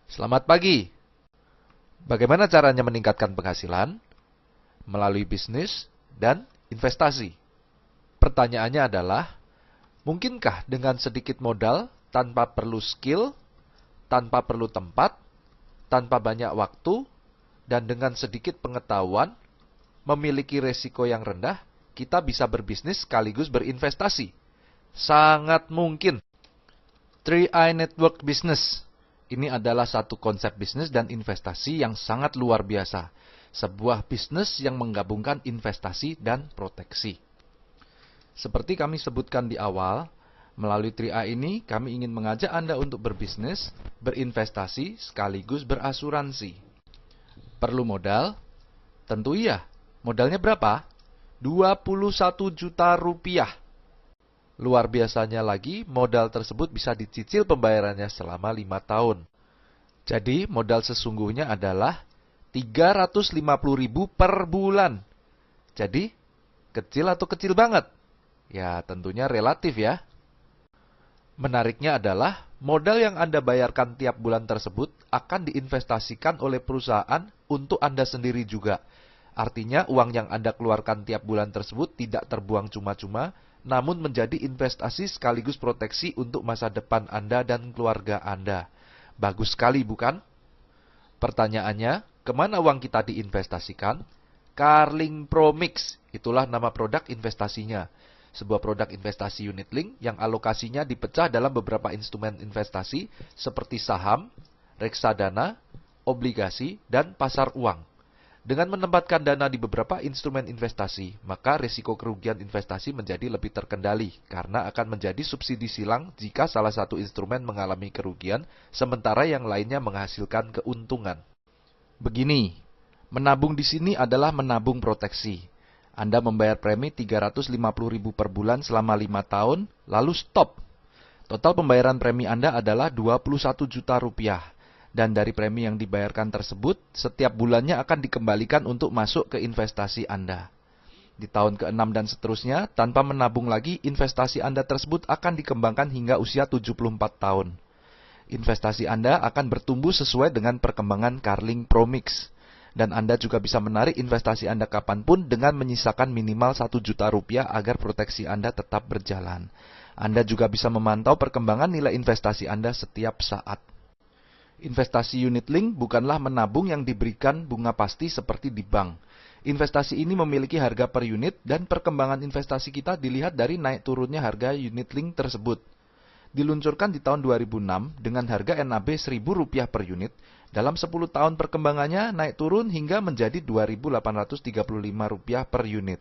Selamat pagi. Bagaimana caranya meningkatkan penghasilan? Melalui bisnis dan investasi. Pertanyaannya adalah, mungkinkah dengan sedikit modal, tanpa perlu skill, tanpa perlu tempat, tanpa banyak waktu, dan dengan sedikit pengetahuan, memiliki resiko yang rendah, kita bisa berbisnis sekaligus berinvestasi? Sangat mungkin. 3i Network Business. Ini adalah satu konsep bisnis dan investasi yang sangat luar biasa. Sebuah bisnis yang menggabungkan investasi dan proteksi. Seperti kami sebutkan di awal, melalui 3i ini kami ingin mengajak Anda untuk berbisnis, berinvestasi, sekaligus berasuransi. Perlu modal? Tentu iya. Modalnya berapa? 21 juta rupiah. Luar biasanya lagi, modal tersebut bisa dicicil pembayarannya selama 5 tahun. Jadi, modal sesungguhnya adalah 350.000 per bulan. Jadi, kecil atau kecil banget? Ya, tentunya relatif ya. Menariknya adalah, modal yang Anda bayarkan tiap bulan tersebut akan diinvestasikan oleh perusahaan untuk Anda sendiri juga. Artinya, uang yang Anda keluarkan tiap bulan tersebut tidak terbuang cuma-cuma, namun menjadi investasi sekaligus proteksi untuk masa depan Anda dan keluarga Anda. Bagus sekali, bukan? Pertanyaannya, kemana uang kita diinvestasikan? Carling Promix, itulah nama produk investasinya. Sebuah produk investasi unit link yang alokasinya dipecah dalam beberapa instrumen investasi seperti saham, reksadana, obligasi, dan pasar uang. Dengan menempatkan dana di beberapa instrumen investasi, maka risiko kerugian investasi menjadi lebih terkendali karena akan menjadi subsidi silang jika salah satu instrumen mengalami kerugian, sementara yang lainnya menghasilkan keuntungan. Begini, menabung di sini adalah menabung proteksi. Anda membayar premi 350.000 per bulan selama 5 tahun, lalu stop. Total pembayaran premi Anda adalah 21 juta rupiah. Dan dari premi yang dibayarkan tersebut, setiap bulannya akan dikembalikan untuk masuk ke investasi Anda. Di tahun ke-6 dan seterusnya, tanpa menabung lagi, investasi Anda tersebut akan dikembangkan hingga usia 74 tahun. Investasi Anda akan bertumbuh sesuai dengan perkembangan Carling Promix. Dan Anda juga bisa menarik investasi Anda kapanpun dengan menyisakan minimal 1 juta rupiah agar proteksi Anda tetap berjalan. Anda juga bisa memantau perkembangan nilai investasi Anda setiap saat. Investasi unit link bukanlah menabung yang diberikan bunga pasti seperti di bank. Investasi ini memiliki harga per unit dan perkembangan investasi kita dilihat dari naik turunnya harga unit link tersebut. Diluncurkan di tahun 2006 dengan harga NAB Rp1.000 per unit, dalam 10 tahun perkembangannya naik turun hingga menjadi Rp2.835 per unit.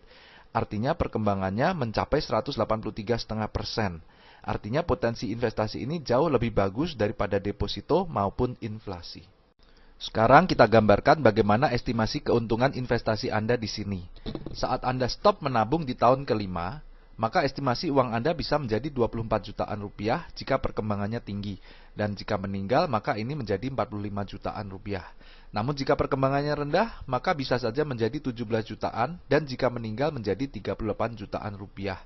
Artinya perkembangannya mencapai 183,5%. Artinya potensi investasi ini jauh lebih bagus daripada deposito maupun inflasi. Sekarang kita gambarkan bagaimana estimasi keuntungan investasi Anda di sini. Saat Anda stop menabung di tahun kelima, maka estimasi uang Anda bisa menjadi 24 jutaan rupiah jika perkembangannya tinggi. Dan jika meninggal, maka ini menjadi 45 jutaan rupiah. Namun jika perkembangannya rendah, maka bisa saja menjadi 17 jutaan dan jika meninggal menjadi 38 jutaan rupiah.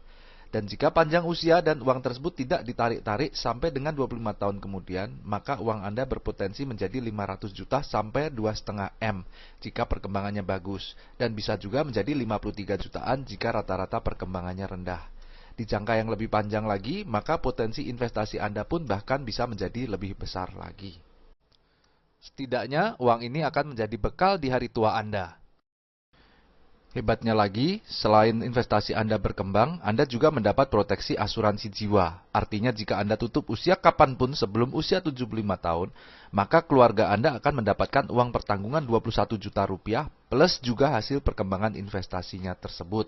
Dan jika panjang usia dan uang tersebut tidak ditarik-tarik sampai dengan 25 tahun kemudian, maka uang Anda berpotensi menjadi 500 juta sampai 2,5 M jika perkembangannya bagus. Dan bisa juga menjadi 53 jutaan jika rata-rata perkembangannya rendah. Di jangka yang lebih panjang lagi, maka potensi investasi Anda pun bahkan bisa menjadi lebih besar lagi. Setidaknya, uang ini akan menjadi bekal di hari tua Anda. Hebatnya lagi, selain investasi Anda berkembang, Anda juga mendapat proteksi asuransi jiwa. Artinya jika Anda tutup usia kapanpun sebelum usia 75 tahun, maka keluarga Anda akan mendapatkan uang pertanggungan 21 juta rupiah plus juga hasil perkembangan investasinya tersebut.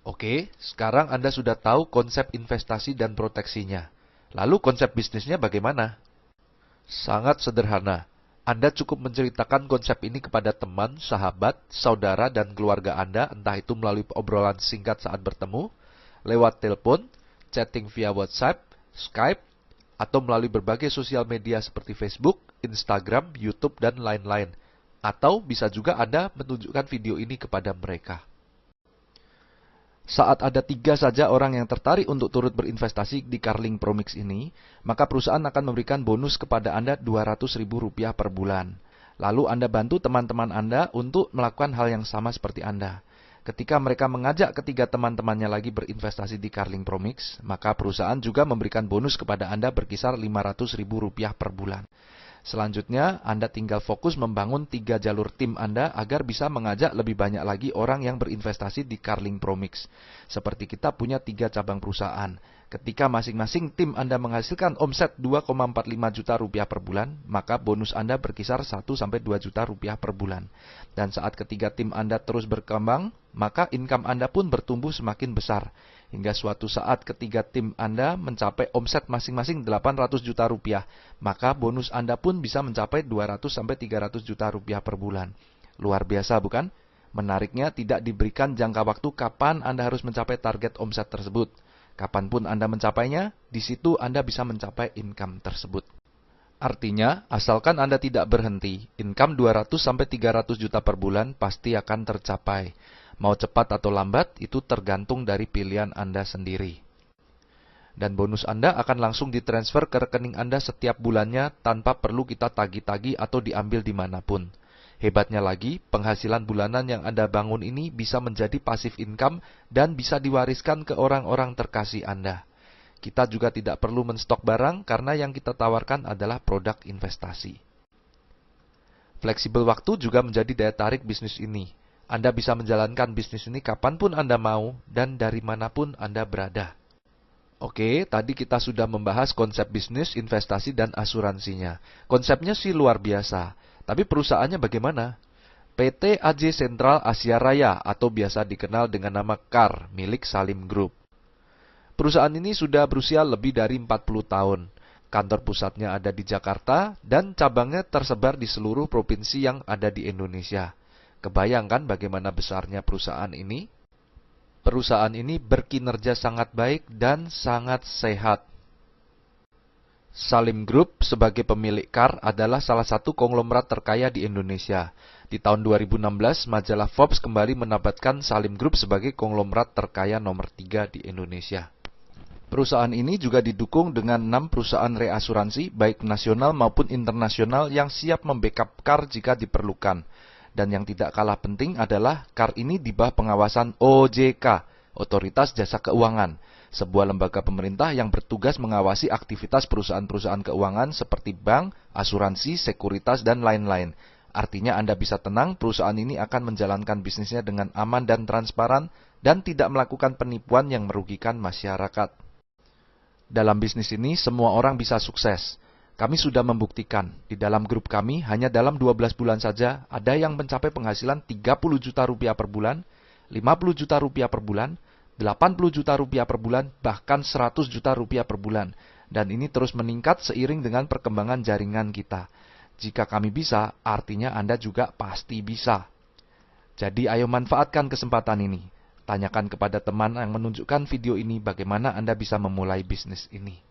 Oke, sekarang Anda sudah tahu konsep investasi dan proteksinya. Lalu konsep bisnisnya bagaimana? Sangat sederhana. Anda cukup menceritakan konsep ini kepada teman, sahabat, saudara, dan keluarga Anda, entah itu melalui obrolan singkat saat bertemu, lewat telepon, chatting via WhatsApp, Skype, atau melalui berbagai sosial media seperti Facebook, Instagram, YouTube, dan lain-lain. Atau bisa juga Anda menunjukkan video ini kepada mereka. Saat ada 3 saja orang yang tertarik untuk turut berinvestasi di Carling Promix ini, maka perusahaan akan memberikan bonus kepada Anda Rp200.000 per bulan. Lalu Anda bantu teman-teman Anda untuk melakukan hal yang sama seperti Anda. Ketika mereka mengajak ketiga teman-temannya lagi berinvestasi di Carling Promix, maka perusahaan juga memberikan bonus kepada Anda berkisar Rp500.000 per bulan. Selanjutnya, Anda tinggal fokus membangun 3 jalur tim Anda agar bisa mengajak lebih banyak lagi orang yang berinvestasi di Carling Promix. Seperti kita punya 3 cabang perusahaan. Ketika masing-masing tim Anda menghasilkan omset Rp2,45 juta per bulan, maka bonus Anda berkisar Rp1-2 juta per bulan. Dan saat ketiga tim Anda terus berkembang, maka income Anda pun bertumbuh semakin besar. Hingga suatu saat ketiga tim Anda mencapai omset masing-masing Rp800 juta, maka bonus Anda pun bisa mencapai Rp200-300 juta per bulan. Luar biasa bukan? Menariknya tidak diberikan jangka waktu kapan Anda harus mencapai target omset tersebut. Kapanpun Anda mencapainya, di situ Anda bisa mencapai income tersebut. Artinya, asalkan Anda tidak berhenti, income 200-300 juta per bulan pasti akan tercapai. Mau cepat atau lambat, itu tergantung dari pilihan Anda sendiri. Dan bonus Anda akan langsung ditransfer ke rekening Anda setiap bulannya tanpa perlu kita tagih-tagih atau diambil dimanapun. Hebatnya lagi, penghasilan bulanan yang Anda bangun ini bisa menjadi passive income dan bisa diwariskan ke orang-orang terkasih Anda. Kita juga tidak perlu menstok barang karena yang kita tawarkan adalah produk investasi. Fleksibel waktu juga menjadi daya tarik bisnis ini. Anda bisa menjalankan bisnis ini kapanpun Anda mau dan dari manapun Anda berada. Oke, tadi kita sudah membahas konsep bisnis, investasi, dan asuransinya. Konsepnya sih luar biasa. Tapi perusahaannya bagaimana? PT AJ Sentral Asia Raya atau biasa dikenal dengan nama CAR milik Salim Group. Perusahaan ini sudah berusia lebih dari 40 tahun. Kantor pusatnya ada di Jakarta dan cabangnya tersebar di seluruh provinsi yang ada di Indonesia. Kebayangkan bagaimana besarnya perusahaan ini? Perusahaan ini berkinerja sangat baik dan sangat sehat. Salim Group sebagai pemilik CAR adalah salah satu konglomerat terkaya di Indonesia. Di tahun 2016, majalah Forbes kembali menempatkan Salim Group sebagai konglomerat terkaya nomor 3 di Indonesia. Perusahaan ini juga didukung dengan 6 perusahaan reasuransi, baik nasional maupun internasional yang siap membackup CAR jika diperlukan. Dan yang tidak kalah penting adalah CAR ini di bawah pengawasan OJK, Otoritas Jasa Keuangan, sebuah lembaga pemerintah yang bertugas mengawasi aktivitas perusahaan-perusahaan keuangan seperti bank, asuransi, sekuritas, dan lain-lain. Artinya Anda bisa tenang, perusahaan ini akan menjalankan bisnisnya dengan aman dan transparan dan tidak melakukan penipuan yang merugikan masyarakat. Dalam bisnis ini, semua orang bisa sukses. Kami sudah membuktikan, di dalam grup kami hanya dalam 12 bulan saja ada yang mencapai penghasilan Rp30 juta per bulan, Rp50 juta per bulan, Rp80 juta per bulan, bahkan Rp100 juta per bulan. Dan ini terus meningkat seiring dengan perkembangan jaringan kita. Jika kami bisa, artinya Anda juga pasti bisa. Jadi ayo manfaatkan kesempatan ini. Tanyakan kepada teman yang menunjukkan video ini bagaimana Anda bisa memulai bisnis ini.